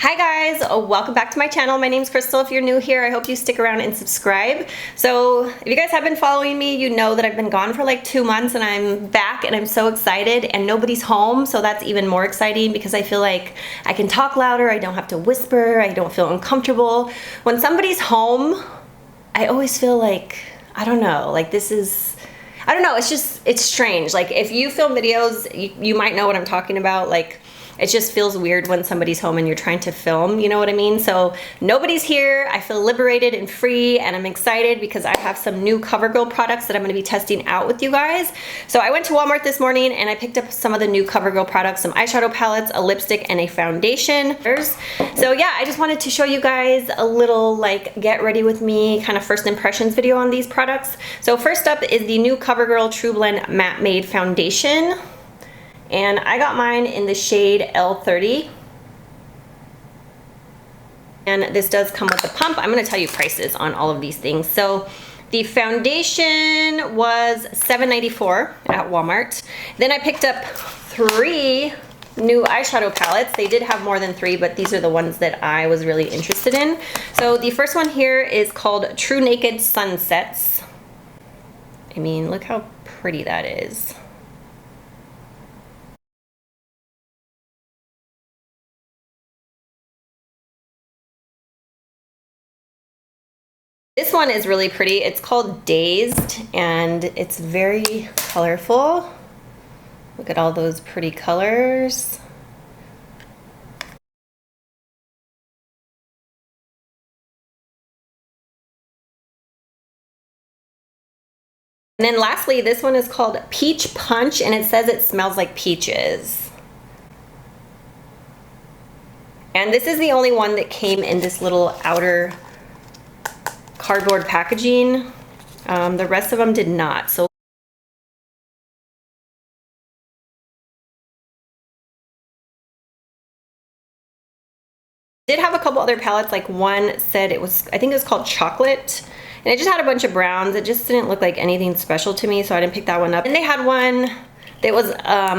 Hi guys, welcome back to my channel. My name's Krystal. If you're new here, I hope you stick around and subscribe. So if you guys have been following me, you know that I've been gone for like 2 months and I'm back and I'm so excited and nobody's home. So that's even more exciting because I feel like I can talk louder. I don't have to whisper. I don't feel uncomfortable. When somebody's home, I always feel like, I don't know, like this is, I don't know, it's strange. Like if you film videos, you might know what I'm talking about. Like it just feels weird when somebody's home and you're trying to film, you know what I mean? So nobody's here. I feel liberated and free and I'm excited because I have some new Covergirl products that I'm gonna be testing out with you guys. So I went to Walmart this morning and I picked up some of the new Covergirl products, some eyeshadow palettes, a lipstick, and a foundation. So yeah, I just wanted to show you guys a little like get ready with me kind of first impressions video on these products. So first up is the new Covergirl TruBland Matte Made Foundation. And I got mine in the shade L30. And this does come with a pump. I'm gonna tell you prices on all of these things. So the foundation was $7.94 at Walmart. Then I picked up 3 new eyeshadow palettes. They did have more than 3, but these are the ones that I was really interested in. So the first one here is called TruNaked Sunsets. I mean, look how pretty that is. This one is really pretty. It's called Dazed and it's very colorful. Look at all those pretty colors. And then lastly, this one is called Peach Punch and it says it smells like peaches. And this is the only one that came in this little outer cardboard packaging. The rest of them did not. So I did have a couple other palettes. Like one said it was, I think it was called Chocolate, and it just had a bunch of browns. It just didn't look like anything special to me, so I didn't pick that one up. And they had one that was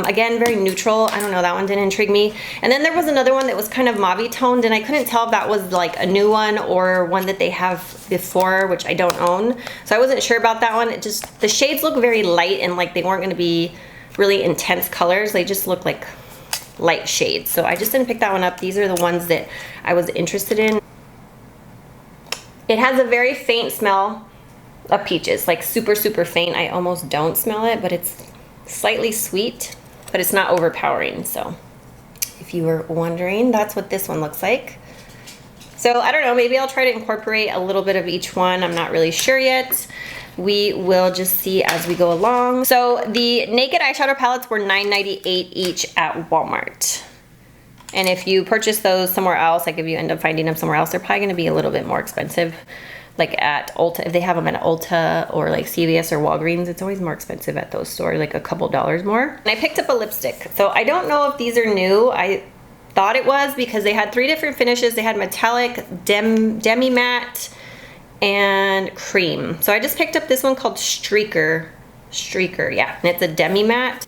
again very neutral. I don't know, that one didn't intrigue me. And then there was another one that was kind of mauve toned and I couldn't tell if that was like a new one or one that they have before, which I don't own, so I wasn't sure about that one. It just, the shades look very light and like they weren't going to be really intense colors. They just look like light shades, so I just didn't pick that one up. These are the ones that I was interested in. It has a very faint smell of peaches, like super faint. I almost don't smell it, but it's slightly sweet, but it's not overpowering. So if you were wondering, that's what this one looks like. So I don't know, maybe I'll try to incorporate a little bit of each one. I'm not really sure yet. We will just see as we go along. So the Naked eyeshadow palettes were $9.98 each at Walmart. And if you purchase those somewhere else, like if you end up finding them somewhere else, they're probably gonna be a little bit more expensive. Like at Ulta, if they have them at Ulta or like CVS or Walgreens, it's always more expensive at those stores, like a couple dollars more. And I picked up a lipstick. So I don't know if these are new. I thought it was because they had 3 different finishes. They had metallic, Demi-Matte, and cream. So I just picked up this one called Streaker, yeah, and it's a Demi-Matte.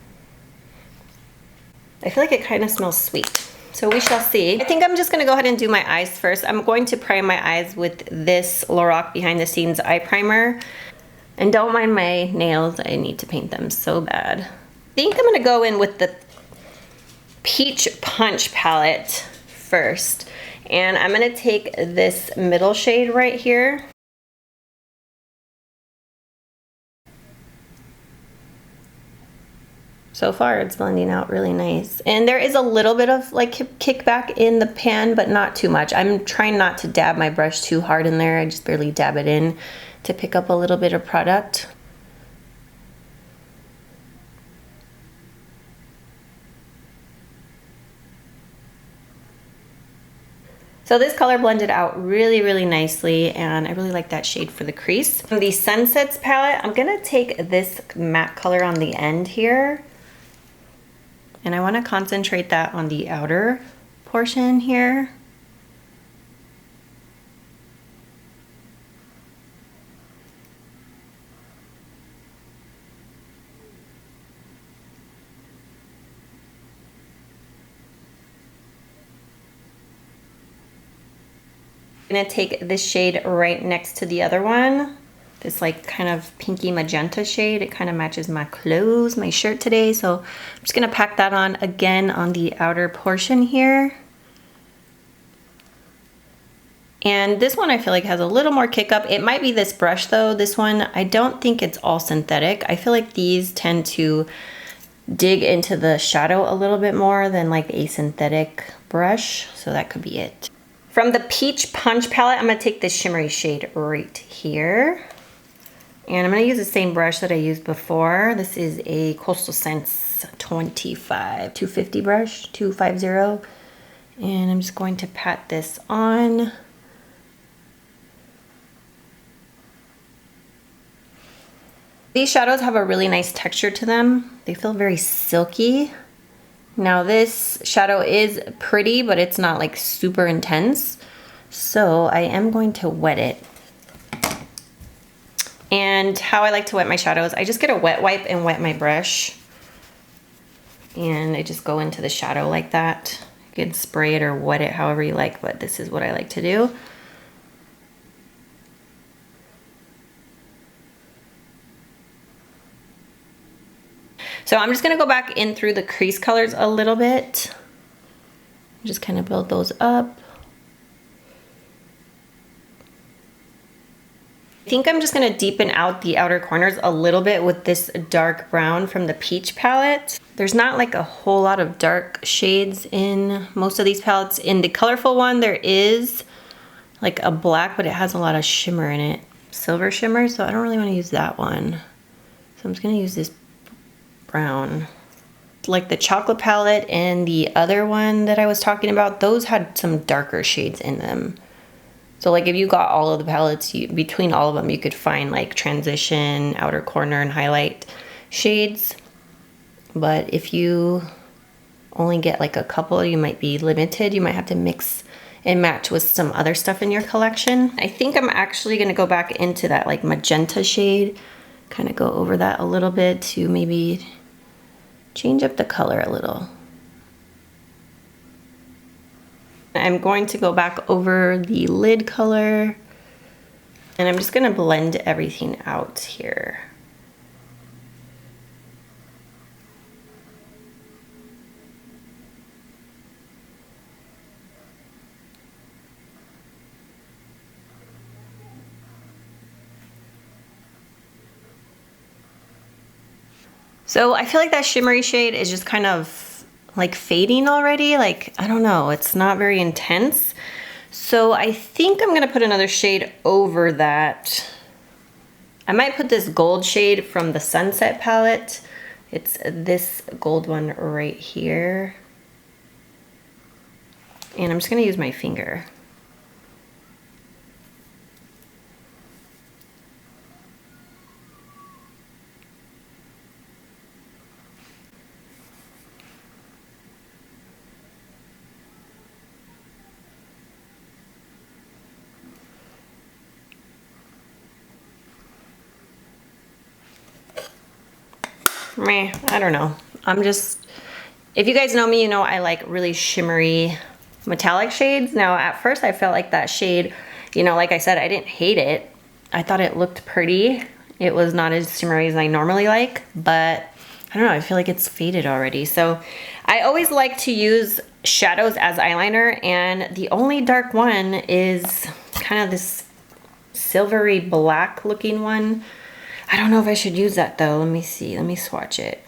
I feel like it kind of smells sweet. So we shall see. I think I'm just gonna go ahead and do my eyes first. I'm going to prime my eyes with this Lorac Behind the Scenes eye primer. And don't mind my nails, I need to paint them so bad. I think I'm gonna go in with the Peach Punch palette first. And I'm gonna take this middle shade right here. So far it's blending out really nice. And there is a little bit of like kickback in the pan, but not too much. I'm trying not to dab my brush too hard in there. I just barely dab it in to pick up a little bit of product. So this color blended out really nicely and I really like that shade for the crease. For the Sunsets palette, I'm gonna take this matte color on the end here. And I want to concentrate that on the outer portion here. gonna take this shade right next to the other one. This like kind of pinky magenta shade. It kind of matches my clothes, my shirt today. So I'm just gonna pack that on again on the outer portion here. And this one I feel like has a little more kick up. It might be this brush though. This one, I don't think it's all synthetic. I feel like these tend to dig into the shadow a little bit more than like a synthetic brush. So that could be it. From the Peach Punch palette, I'm gonna take this shimmery shade right here. And I'm gonna use the same brush that I used before. This is a Coastal Scents 250 brush, 250. And I'm just going to pat this on. These shadows have a really nice texture to them. They feel very silky. Now this shadow is pretty, but it's not like super intense. So I am going to wet it. And how I like to wet my shadows, I just get a wet wipe and wet my brush. And I just go into the shadow like that. You can spray it or wet it however you like, but this is what I like to do. So I'm just gonna go back in through the crease colors a little bit. Just kind of build those up. I think I'm just gonna deepen out the outer corners a little bit with this dark brown from the Peach palette. There's not like a whole lot of dark shades in most of these palettes. In the colorful one, there is like a black, but it has a lot of shimmer in it. Silver shimmer, so I don't really wanna use that one. So I'm just gonna use this brown. Like the chocolate palette and the other one that I was talking about, those had some darker shades in them. So like if you got all of the palettes, between all of them, you could find like transition, outer corner, and highlight shades. But if you only get like a couple, you might be limited. You might have to mix and match with some other stuff in your collection. I think I'm actually gonna go back into that like magenta shade, kind of go over that a little bit to maybe change up the color a little. I'm going to go back over the lid color and I'm just gonna blend everything out here. So I feel like that shimmery shade is just kind of like fading already. Like, I don't know, it's not very intense. So I think I'm gonna put another shade over that. I might put this gold shade from the Sunset palette. It's this gold one right here. And I'm just gonna use my finger. Meh, I don't know. I'm just, if you guys know me, you know I like really shimmery metallic shades. Now at first I felt like that shade, you know, like I said, I didn't hate it. I thought it looked pretty. It was not as shimmery as I normally like, but I don't know, I feel like it's faded already. So I always like to use shadows as eyeliner, and the only dark one is kind of this silvery black looking one. I don't know if I should use that though. Let me see, let me swatch it.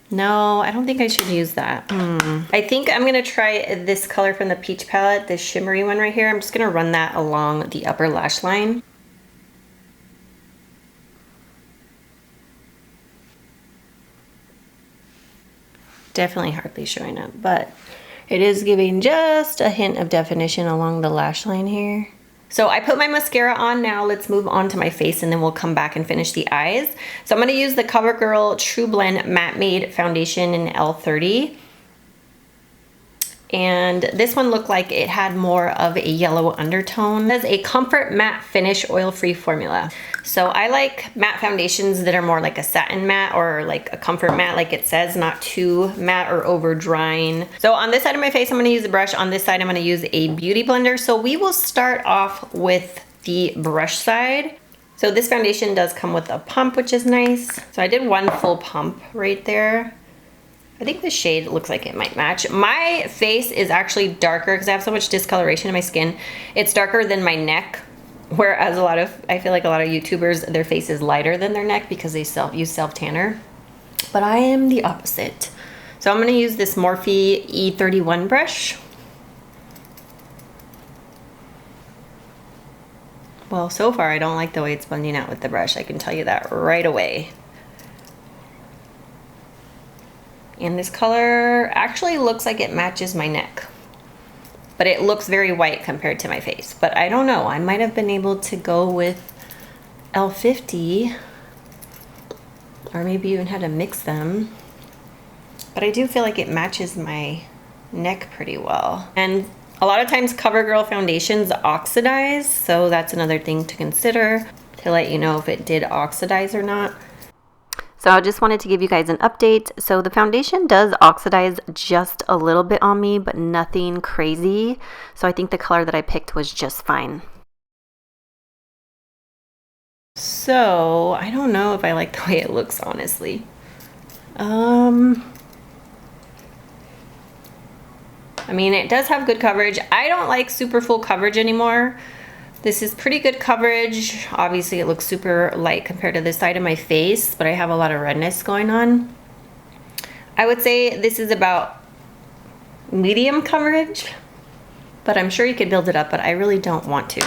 No, I don't think I should use that. I think I'm gonna try this color from the Peach palette, this shimmery one right here. I'm just gonna run that along the upper lash line. Definitely hardly showing up, but it is giving just a hint of definition along the lash line here. So I put my mascara on now. Let's move on to my face and then we'll come back and finish the eyes. So I'm gonna use the Covergirl TruBland Matte Made Foundation in L30. and this one looked like it had more of a yellow undertone. It has a Comfort Matte Finish Oil-Free Formula. So I like matte foundations that are more like a satin matte or like a comfort matte like it says, not too matte or over drying. So on this side of my face, I'm gonna use a brush. On this side, I'm gonna use a beauty blender. So we will start off with the brush side. So this foundation does come with a pump, which is nice. So I did one full pump right there. I think the shade looks like it might match. My face is actually darker because I have so much discoloration in my skin. It's darker than my neck. Whereas I feel like a lot of YouTubers, their face is lighter than their neck because they use self-tanner. But I am the opposite. So I'm gonna use this Morphe E31 brush. Well, so far I don't like the way it's blending out with the brush. I can tell you that right away. And this color actually looks like it matches my neck. But it looks very white compared to my face. But I don't know, I might have been able to go with L50, or maybe even had to mix them. But I do feel like it matches my neck pretty well. And a lot of times CoverGirl foundations oxidize, so that's another thing to consider to let you know if it did oxidize or not. So I just wanted to give you guys an update. So the foundation does oxidize just a little bit on me, but nothing crazy. So I think the color that I picked was just fine. So I don't know if I like the way it looks, honestly. I mean, it does have good coverage. I don't like super full coverage anymore. This is pretty good coverage. Obviously it looks super light compared to this side of my face, but I have a lot of redness going on. I would say this is about medium coverage, but I'm sure you could build it up, but I really don't want to.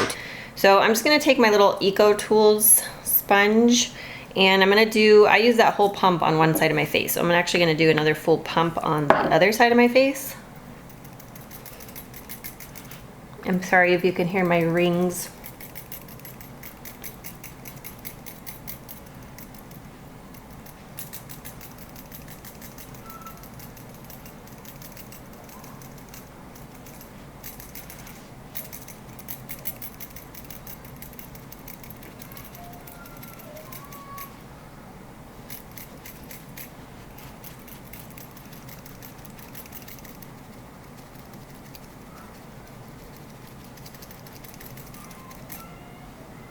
So I'm just gonna take my little Eco Tools sponge, and I'm gonna I use that whole pump on one side of my face. So I'm actually gonna do another full pump on the other side of my face. I'm sorry if you can hear my rings.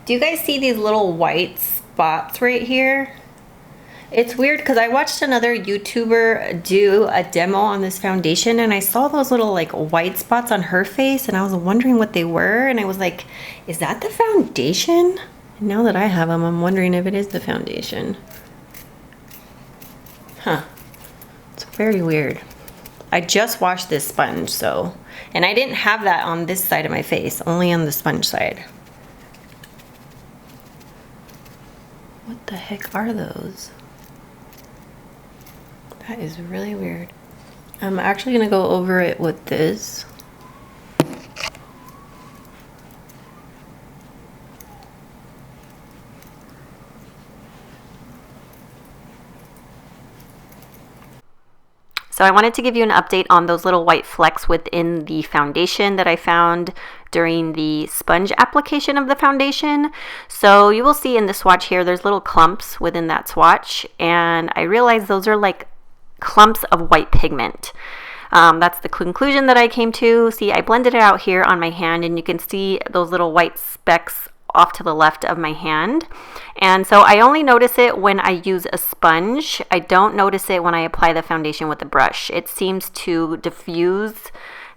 Do you guys see these little white spots right here? It's weird because I watched another YouTuber do a demo on this foundation and I saw those little like white spots on her face and I was wondering what they were, and I was like, is that the foundation? And now that I have them, I'm wondering if it is the foundation. Huh. It's very weird. I just washed this sponge, so, and I didn't have that on this side of my face, only on the sponge side. What the heck are those? That is really weird. I'm actually gonna go over it with this. So I wanted to give you an update on those little white flecks within the foundation that I found during the sponge application of the foundation. So you will see in the swatch here, there's little clumps within that swatch, and I realized those are like clumps of white pigment. That's the conclusion that I came to. See, I blended it out here on my hand, and you can see those little white specks off to the left of my hand. And so I only notice it when I use a sponge. I don't notice it when I apply the foundation with a brush. It seems to diffuse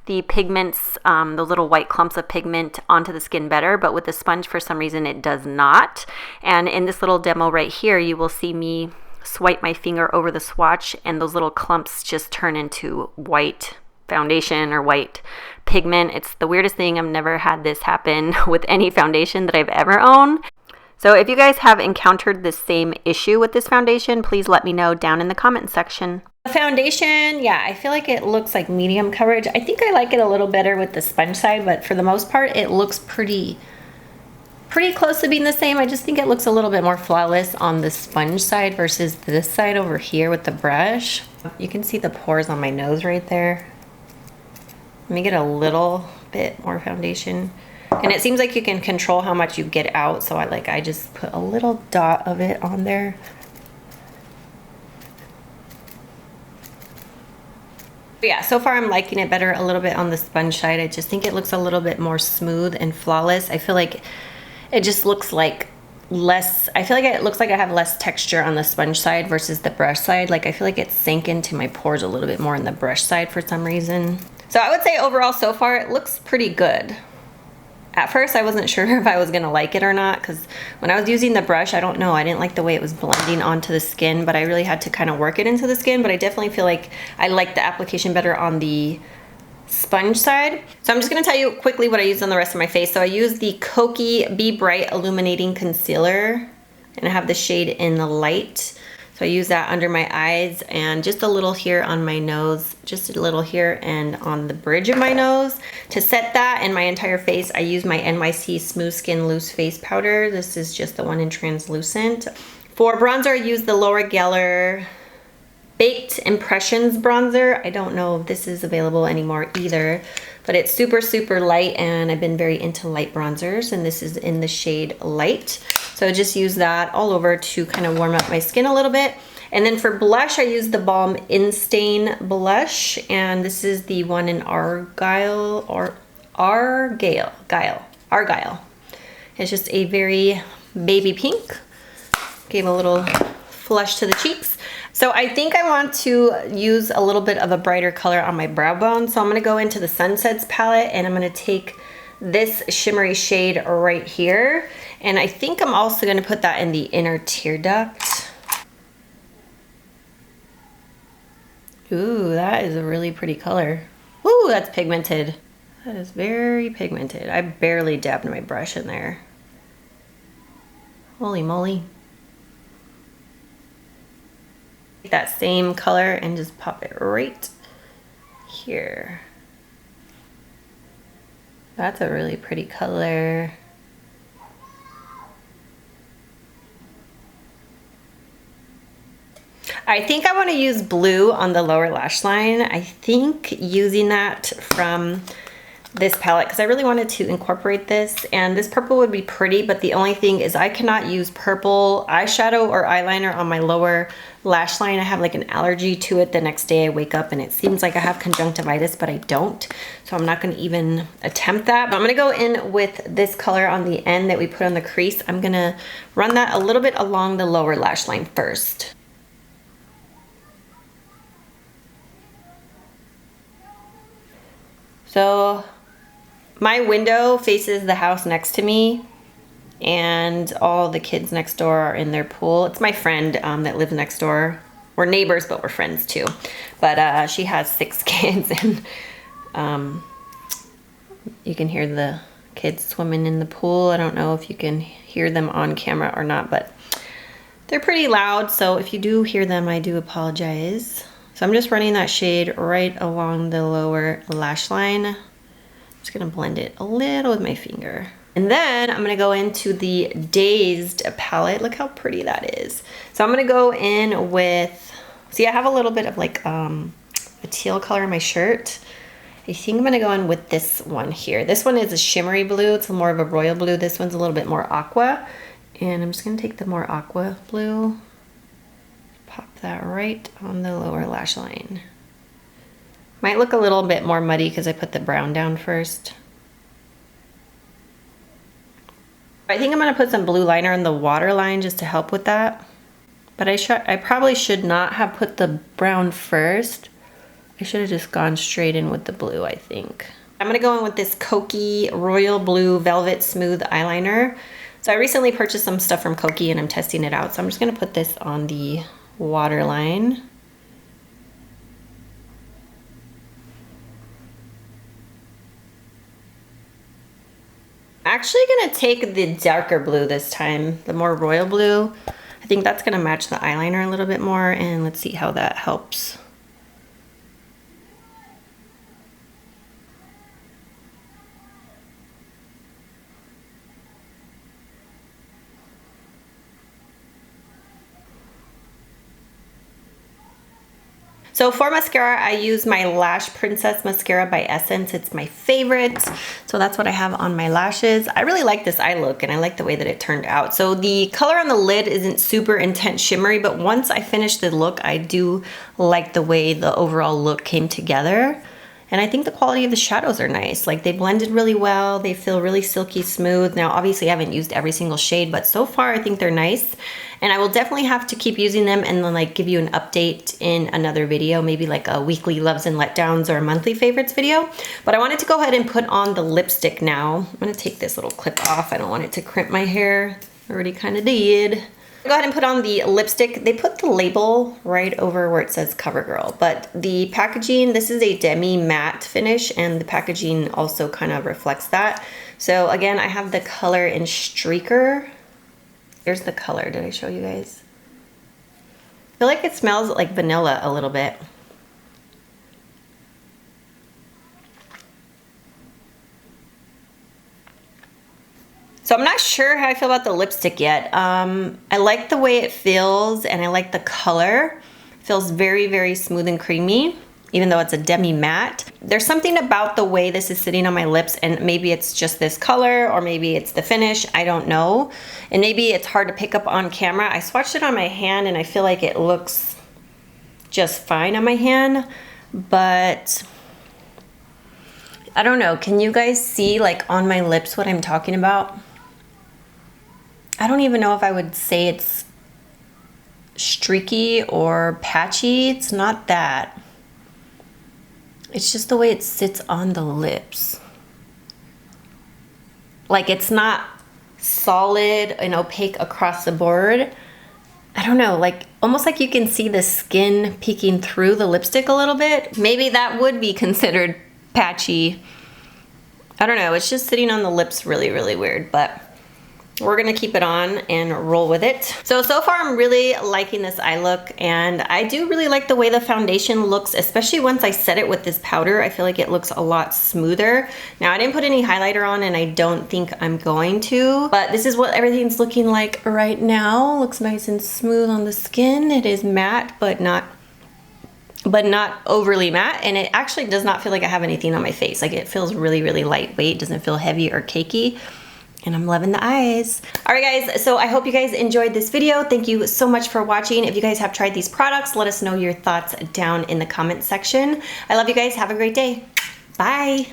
the pigments, those little white clumps of pigment onto the skin better, but with the sponge for some reason it does not. And in this little demo right here, you will see me swipe my finger over the swatch and those little clumps just turn into white foundation or white pigment. It's the weirdest thing. I've never had this happen with any foundation that I've ever owned. So if you guys have encountered the same issue with this foundation, please let me know down in the comment section. The foundation, yeah, I feel like it looks like medium coverage. I think I like it a little better with the sponge side, but for the most part, it looks pretty close to being the same. I just think it looks a little bit more flawless on the sponge side versus this side over here with the brush. You can see the pores on my nose right there. Let me get a little bit more foundation. And it seems like you can control how much you get out, so I just put a little dot of it on there. But yeah, so far I'm liking it better a little bit on the sponge side. I just think it looks a little bit more smooth and flawless. I feel like it just looks like less, I feel like it looks like I have less texture on the sponge side versus the brush side. Like I feel like it sank into my pores a little bit more on the brush side for some reason. So I would say overall so far it looks pretty good. At first I wasn't sure if I was gonna like it or not, because when I was using the brush, I don't know, I didn't like the way it was blending onto the skin, but I really had to kind of work it into the skin. But I definitely feel like I like the application better on the sponge side. So I'm just gonna tell you quickly what I used on the rest of my face. So I used the Cokie Be Bright Illuminating Concealer, and I have the shade in the light. So I use that under my eyes and just a little here on my nose, just a little here and on the bridge of my nose. To set that in my entire face, I use my NYC Smooth Skin Loose Face Powder. This is just the one in translucent. For bronzer, I use the Laura Geller Baked Impressions bronzer. I don't know if this is available anymore either, but it's super, super light, and I've been very into light bronzers, and this is in the shade Light. So I just use that all over to kind of warm up my skin a little bit. And then for blush, I use the Balm Instain blush, and this is the one in Argyle. It's just a very baby pink. Gave a little flush to the cheeks. So I think I want to use a little bit of a brighter color on my brow bone. So I'm gonna go into the Sunsets palette, and I'm gonna take this shimmery shade right here. And I think I'm also gonna put that in the inner tear duct. Ooh, that is a really pretty color. Ooh, that's pigmented. That is very pigmented. I barely dabbed my brush in there. Holy moly. That same color and just pop it right here. That's a really pretty color. I think I want to use blue on the lower lash line. I think using that from this palette, because I really wanted to incorporate this, and this purple would be pretty, but the only thing is I cannot use purple eyeshadow or eyeliner on my lower lash line. I have like an allergy to it. The next day I wake up and it seems like I have conjunctivitis, but I don't. So I'm not gonna even attempt that. But I'm gonna go in with this color on the end that we put on the crease. I'm gonna run that a little bit along the lower lash line first. So my window faces the house next to me, and all the kids next door are in their pool. It's my friend that lives next door. We're neighbors, but we're friends too. But she has 6 kids, and you can hear the kids swimming in the pool. I don't know if you can hear them on camera or not, but they're pretty loud. So if you do hear them, I do apologize. So I'm just running that shade right along the lower lash line. Just gonna blend it a little with my finger. And then I'm gonna go into the Dazed palette. Look how pretty that is. So I'm gonna go in with, see, I have a little bit of like a teal color in my shirt. I think I'm gonna go in with this one here. This one is a shimmery blue. It's more of a royal blue. This one's a little bit more aqua. And I'm just gonna take the more aqua blue, pop that right on the lower lash line. Might look a little bit more muddy because I put the brown down first. I think I'm gonna put some blue liner in the waterline just to help with that. But I probably should not have put the brown first. I should have just gone straight in with the blue, I think. I'm gonna go in with this Cokie Royal Blue Velvet Smooth Eyeliner. So I recently purchased some stuff from Cokie and I'm testing it out. So I'm just gonna put this on the waterline. Actually gonna take the darker blue this time, the more royal blue. I think that's gonna match the eyeliner a little bit more, and let's see how that helps. So for mascara, I use my Lash Princess Mascara by Essence. It's my favorite. So that's what I have on my lashes. I really like this eye look and I like the way that it turned out. So the color on the lid isn't super intense shimmery, but once I finish the look, I do like the way the overall look came together. And I think the quality of the shadows are nice. Like they blended really well. They feel really silky smooth. Now, obviously I haven't used every single shade, but so far I think they're nice. And I will definitely have to keep using them and then like give you an update in another video, maybe like a weekly loves and letdowns or a monthly favorites video. But I wanted to go ahead and put on the lipstick now. I'm gonna take this little clip off. I don't want it to crimp my hair. I already kind of did. Go ahead and put on the lipstick. They put the label right over where it says Covergirl, but the packaging, this is a Demi-Matte finish and the packaging also kind of reflects that. So again, I have the color in Streaker. Here's the color, did I show you guys? I feel like it smells like vanilla a little bit. So I'm not sure how I feel about the lipstick yet. I like the way it feels and I like the color. It feels very, very smooth and creamy, even though it's a Demi-Matte. There's something about the way this is sitting on my lips, and maybe it's just this color or maybe it's the finish, I don't know. And maybe it's hard to pick up on camera. I swatched it on my hand and I feel like it looks just fine on my hand, but I don't know. Can you guys see like on my lips what I'm talking about? I don't even know if I would say it's streaky or patchy. It's not that. It's just the way it sits on the lips. Like it's not solid and opaque across the board. I don't know, like almost like you can see the skin peeking through the lipstick a little bit. Maybe that would be considered patchy. I don't know, it's just sitting on the lips really, really weird, but we're gonna keep it on and roll with it. So far I'm really liking this eye look, and I do really like the way the foundation looks, especially once I set it with this powder. I feel like it looks a lot smoother. Now I didn't put any highlighter on and I don't think I'm going to, but this is what everything's looking like right now. Looks nice and smooth on the skin. It is matte, but not overly matte, and it actually does not feel like I have anything on my face. Like it feels really, really lightweight, doesn't feel heavy or cakey. And I'm loving the eyes. All right guys, so I hope you guys enjoyed this video. Thank you so much for watching. If you guys have tried these products, let us know your thoughts down in the comment section. I love you guys. Have a great day. Bye.